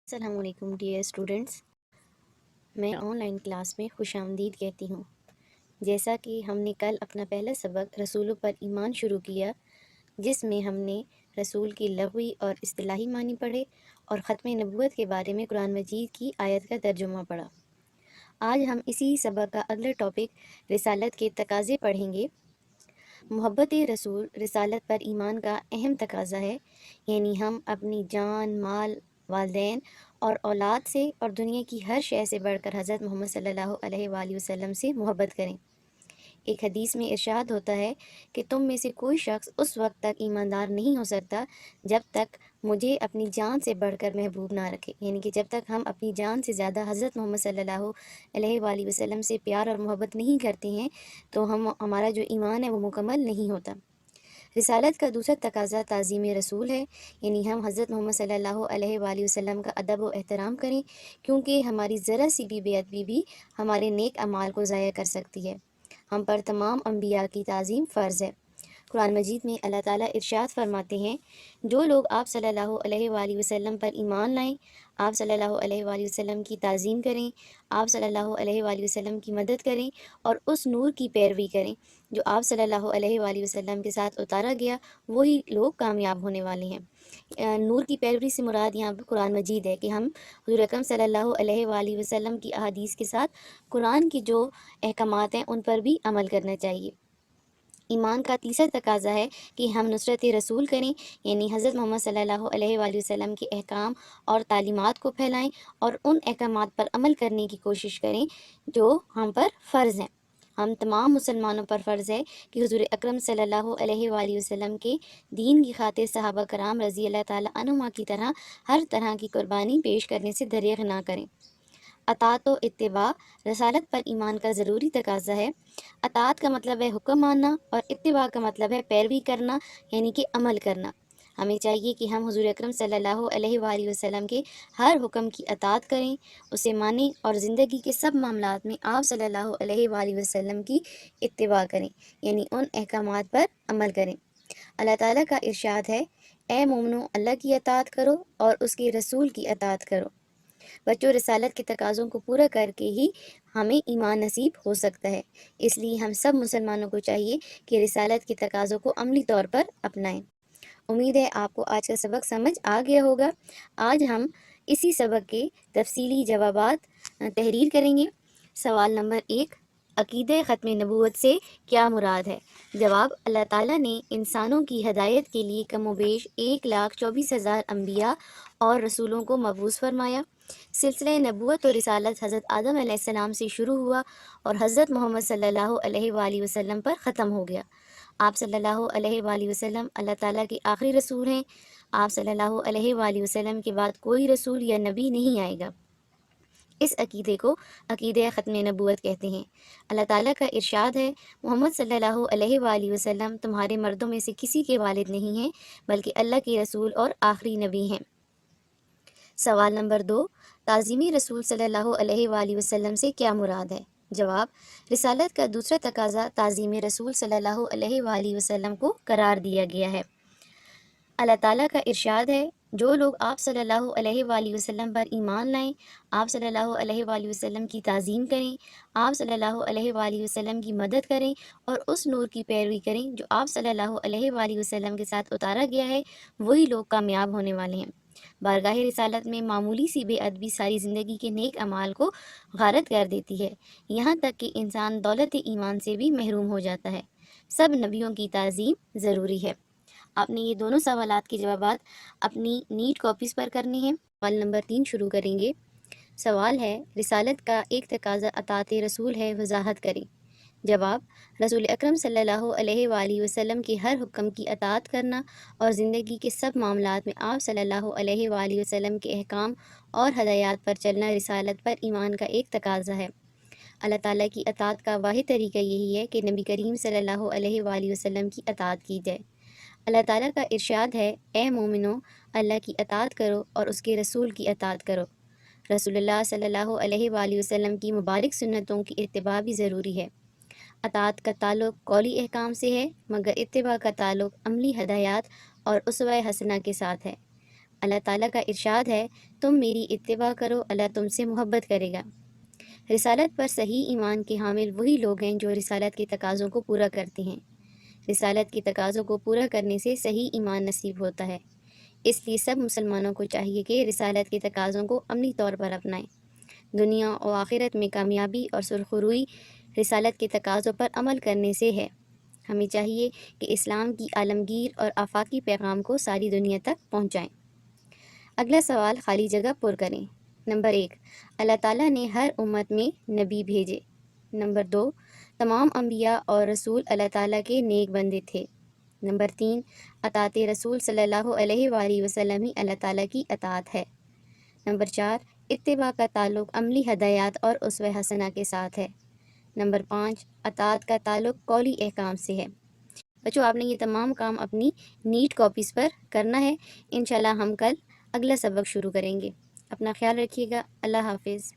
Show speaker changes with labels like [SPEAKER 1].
[SPEAKER 1] السلام علیکم dear students, میں آن لائن کلاس میں خوش آمدید کہتی ہوں۔ جیسا کہ ہم نے کل اپنا پہلا سبق رسولوں پر ایمان شروع کیا، جس میں ہم نے رسول کی لغوی اور اصطلاحی معنی پڑھے اور ختم نبوت کے بارے میں قرآن مجید کی آیت کا ترجمہ پڑھا۔ آج ہم اسی سبق کا اگلا ٹاپک رسالت کے تقاضے پڑھیں گے۔ محبت رسول رسالت پر ایمان کا اہم تقاضا ہے، یعنی ہم اپنی جان، مال، والدین اور اولاد سے اور دنیا کی ہر شے سے بڑھ کر حضرت محمد صلی اللہ علیہ وآلہ وسلم سے محبت کریں۔ ایک حدیث میں ارشاد ہوتا ہے کہ تم میں سے کوئی شخص اس وقت تک ایماندار نہیں ہو سکتا جب تک مجھے اپنی جان سے بڑھ کر محبوب نہ رکھے، یعنی کہ جب تک ہم اپنی جان سے زیادہ حضرت محمد صلی اللہ علیہ وآلہ وسلم سے پیار اور محبت نہیں کرتے ہیں تو ہمارا جو ایمان ہے وہ مکمل نہیں ہوتا۔ رسالت کا دوسرا تقاضا تعظیم رسول ہے، یعنی ہم حضرت محمد صلی اللہ علیہ وآلہ وسلم کا ادب و احترام کریں، کیونکہ ہماری ذرا سی بھی بے ادبی بھی ہمارے نیک اعمال کو ضائع کر سکتی ہے۔ ہم پر تمام انبیاء کی تعظیم فرض ہے۔ قرآن مجید میں اللہ تعالیٰ ارشاد فرماتے ہیں، جو لوگ آپ صلی اللہ علیہ وآلہ وسلم پر ایمان لائیں، آپ صلی اللہ علیہ وآلہ وسلم کی تعظیم کریں، آپ صلی اللہ علیہ وآلہ وسلم کی مدد کریں اور اس نور کی پیروی کریں جو آپ صلی اللہ علیہ وآلہ وسلم کے ساتھ اتارا گیا، وہی لوگ کامیاب ہونے والے ہیں۔ نور کی پیروی سے مراد یہاں پہ قرآن مجید ہے کہ ہم حضور اکرم صلی اللہ علیہ وآلہ وسلم کی احادیث کے ساتھ قرآن کی جو احکامات ہیں ان پر بھی عمل کرنا چاہیے۔ ایمان کا تیسرا تقاضا ہے کہ ہم نصرت رسول کریں، یعنی حضرت محمد صلی اللہ علیہ وآلہ وسلم کے احکام اور تعلیمات کو پھیلائیں اور ان احکامات پر عمل کرنے کی کوشش کریں جو ہم پر فرض ہیں۔ ہم تمام مسلمانوں پر فرض ہے کہ حضور اکرم صلی اللہ علیہ وآلہ وسلم کے دین کی خاطر صحابہ کرام رضی اللہ تعالیٰ عنہما کی ہر طرح کی قربانی پیش کرنے سے دریغ نہ کریں۔ اطاعت و اتباع رسالت پر ایمان کا ضروری تقاضا ہے۔ اطاعت کا مطلب ہے حکم ماننا اور اتباع کا مطلب ہے پیروی کرنا، یعنی کہ عمل کرنا۔ ہمیں چاہیے کہ ہم حضور اکرم صلی اللہ علیہ وآلہ وسلم کے ہر حکم کی اطاعت کریں، اسے مانیں اور زندگی کے سب معاملات میں آپ صلی اللہ علیہ وآلہ وسلم کی اتباع کریں، یعنی ان احکامات پر عمل کریں۔ اللہ تعالیٰ کا ارشاد ہے، اے مومنو اللہ کی اطاعت کرو اور اس کے رسول کی اطاعت کرو۔ بچوں، رسالت کے تقاضوں کو پورا کر کے ہی ہمیں ایمان نصیب ہو سکتا ہے، اس لیے ہم سب مسلمانوں کو چاہیے کہ رسالت کے تقاضوں کو عملی طور پر اپنائیں۔ امید ہے آپ کو آج کا سبق سمجھ آ گیا ہوگا۔ آج ہم اسی سبق کے تفصیلی جوابات تحریر کریں گے۔ سوال نمبر 1، عقیدہ ختم نبوت سے کیا مراد ہے؟ جواب، اللہ تعالیٰ نے انسانوں کی ہدایت کے لیے کم و بیش 1,24,000 انبیاء اور رسولوں کو مبعوث فرمایا۔ سلسلہ نبوت و رسالت حضرت آدم علیہ السلام سے شروع ہوا اور حضرت محمد صلی اللہ علیہ وآلہ وسلم پر ختم ہو گیا۔ آپ صلی اللہ علیہ وآلہ وسلم اللہ تعالیٰ کے آخری رسول ہیں۔ آپ صلی اللہ علیہ وآلہ وسلم کے بعد کوئی رسول یا نبی نہیں آئے گا۔ اس عقیدے کو عقیدہ ختم نبوت کہتے ہیں۔ اللہ تعالیٰ کا ارشاد ہے، محمد صلی اللہ علیہ وآلہ وسلم تمہارے مردوں میں سے کسی کے والد نہیں ہیں بلکہ اللہ کے رسول اور آخری نبی ہیں۔ سوال نمبر 2، تعظیمی رسول صلی اللہ علیہ وآلہ وسلم سے کیا مراد ہے؟ جواب، رسالت کا دوسرا تقاضا تعظیم رسول صلی اللہ علیہ وآلہ وسلم کو قرار دیا گیا ہے۔ اللہ تعالیٰ کا ارشاد ہے، جو لوگ آپ صلی اللہ علیہ وآلہ وسلم پر ایمان لائیں، آپ صلی اللہ علیہ وآلہ وسلم کی تعظیم کریں، آپ صلی اللہ علیہ وآلہ وسلم کی مدد کریں اور اس نور کی پیروی کریں جو آپ صلی اللہ علیہ وآلہ وسلم کے ساتھ اتارا گیا ہے، وہی لوگ کامیاب ہونے والے ہیں۔ بارگاہ رسالت میں معمولی سی بے ادبی ساری زندگی کے نیک اعمال کو غارت کر دیتی ہے، یہاں تک کہ انسان دولت ایمان سے بھی محروم ہو جاتا ہے۔ سب نبیوں کی تعظیم ضروری ہے۔ آپ نے یہ دونوں سوالات کے جوابات اپنی نیٹ کاپیز پر کرنے ہیں۔ سوال نمبر 3 شروع کریں گے۔ سوال ہے، رسالت کا ایک تقاضا اطاعت رسول ہے، وضاحت کریں۔ جواب، رسول اکرم صلی اللہ علیہ وآلہ وسلم کے ہر حکم کی اطاعت کرنا اور زندگی کے سب معاملات میں آپ صلی اللہ علیہ وآلہ وسلم کے احکام اور ہدایات پر چلنا رسالت پر ایمان کا ایک تقاضا ہے۔ اللہ تعالیٰ کی اطاعت کا واحد طریقہ یہی ہے کہ نبی کریم صلی اللہ علیہ وآلہ وسلم کی اطاعت کی جائے۔ اللہ تعالیٰ کا ارشاد ہے، اے مومنو اللہ کی اطاعت کرو اور اس کے رسول کی اطاعت کرو۔ رسول اللہ صلی اللہ علیہ وآلہ وسلم کی مبارک سنتوں کی اتباع بھی ضروری ہے۔ اطاعت کا تعلق قولی احکام سے ہے، مگر اتباع کا تعلق عملی ہدایات اور اسوہ حسنہ کے ساتھ ہے۔ اللہ تعالیٰ کا ارشاد ہے، تم میری اتباع کرو، اللہ تم سے محبت کرے گا۔ رسالت پر صحیح ایمان کے حامل وہی لوگ ہیں جو رسالت کے تقاضوں کو پورا کرتے ہیں۔ رسالت کے تقاضوں کو پورا کرنے سے صحیح ایمان نصیب ہوتا ہے۔ اس لیے سب مسلمانوں کو چاہیے کہ رسالت کے تقاضوں کو عملی طور پر اپنائیں۔ دنیا و آخرت میں کامیابی اور سرخروئی رسالت کے تقاضوں پر عمل کرنے سے ہے۔ ہمیں چاہیے کہ اسلام کی عالمگیر اور آفاقی پیغام کو ساری دنیا تک پہنچائیں۔ اگلا سوال خالی جگہ پر کریں۔ نمبر 1، اللہ تعالیٰ نے ہر امت میں نبی بھیجے۔ نمبر 2، تمام انبیاء اور رسول اللہ تعالیٰ کے نیک بندے تھے۔ نمبر 3، اطاعت رسول صلی اللہ علیہ وآلہ وسلم ہی اللہ تعالیٰ کی اطاعت ہے۔ نمبر 4، اتباع کا تعلق عملی ہدایات اور اسوہ حسنہ کے ساتھ ہے۔ نمبر 5، اطاعت کا تعلق قولی احکام سے ہے۔ بچوں، آپ نے یہ تمام کام اپنی نیٹ کاپیز پر کرنا ہے۔ انشاءاللہ ہم کل اگلا سبق شروع کریں گے۔ اپنا خیال رکھیے گا۔ اللہ حافظ۔